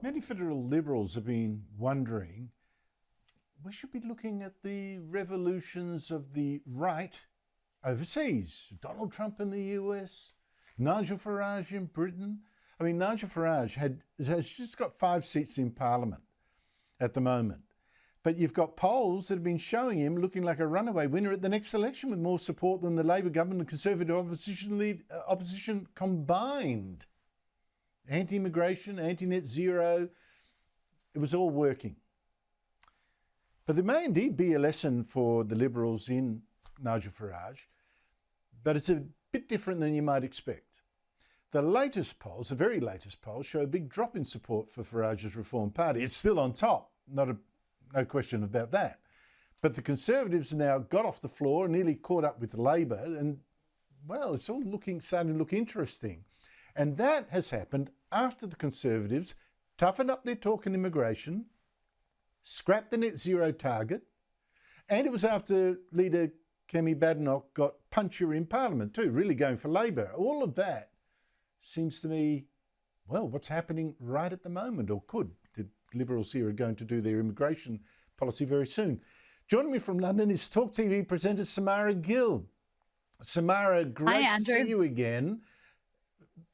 Many federal Liberals have been wondering, we should be looking at the revolutions of the right overseas. Donald Trump in the US, Nigel Farage in Britain. I mean, Nigel Farage has just got 5 seats in Parliament at the moment. But you've got polls that have been showing him looking like a runaway winner at the next election with more support than the Labor government and Conservative opposition combined. Anti-immigration, anti-net zero, it was all working. But there may indeed be a lesson for the Liberals in Nigel Farage, but it's a bit different than you might expect. The latest polls, the very latest polls, show a big drop in support for Farage's Reform Party. It's still on top, no question about that. But the Conservatives have now got off the floor and nearly caught up with Labor, and, well, it's all starting to look interesting. And that has happened after the Conservatives toughened up their talk on immigration, scrapped the net zero target, and it was after leader Kemi Badenoch got punchier in Parliament too, really going for Labor. All of that seems to me, well, what's happening right at the moment, or could. The Liberals here are going to do their immigration policy very soon. Joining me from London is Talk TV presenter Samara Gill. Samara, great to see you again.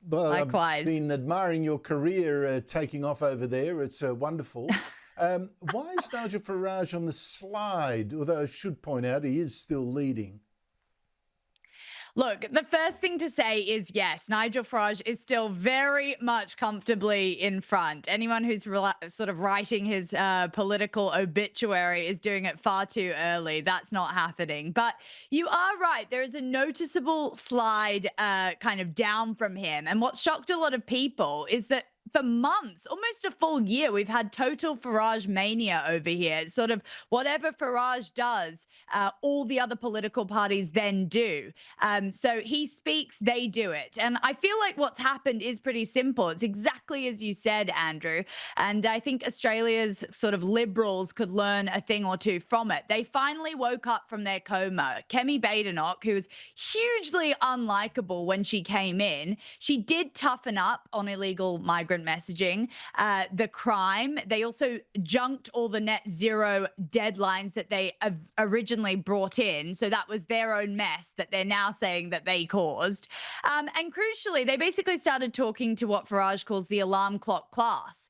Well, likewise. I've been admiring your career taking off over there. It's wonderful. Why is Nigel Farage on the slide? Although I should point out he is still leading. Look, the first thing to say is, yes, Nigel Farage is still very much comfortably in front. Anyone who's sort of writing his political obituary is doing it far too early. That's not happening. But you are right. There is a noticeable slide kind of down from him. And what shocked a lot of people is that for months, almost a full year, we've had total Farage mania over here. It's sort of whatever Farage does, all the other political parties then do. So he speaks, they do it. And I feel like what's happened is pretty simple. It's exactly as you said, Andrew. And I think Australia's sort of Liberals could learn a thing or two from it. They finally woke up from their coma. Kemi Badenoch, who was hugely unlikable when she came in, she did toughen up on illegal migrant messaging, the crime. They also junked all the net zero deadlines that they originally brought in. So that was their own mess that they're now saying that they caused. And crucially, they basically started talking to what Farage calls the alarm clock class.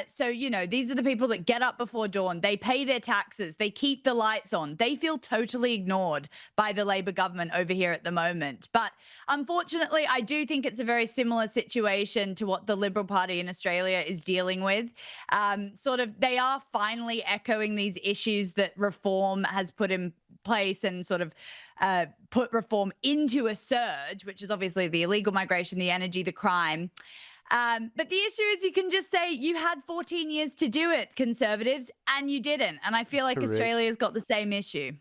So, you know, these are the people that get up before dawn. They pay their taxes. They keep the lights on. They feel totally ignored by the Labor government over here at the moment. But unfortunately, I do think it's a very similar situation to what the Liberal Party in Australia is dealing with. They are finally echoing these issues that Reform has put in place and sort of put Reform into a surge, which is obviously the illegal migration, the energy, the crime. But the issue is you can just say you had 14 years to do it, Conservatives, and you didn't. And I feel like Correct. Australia's got the same issue.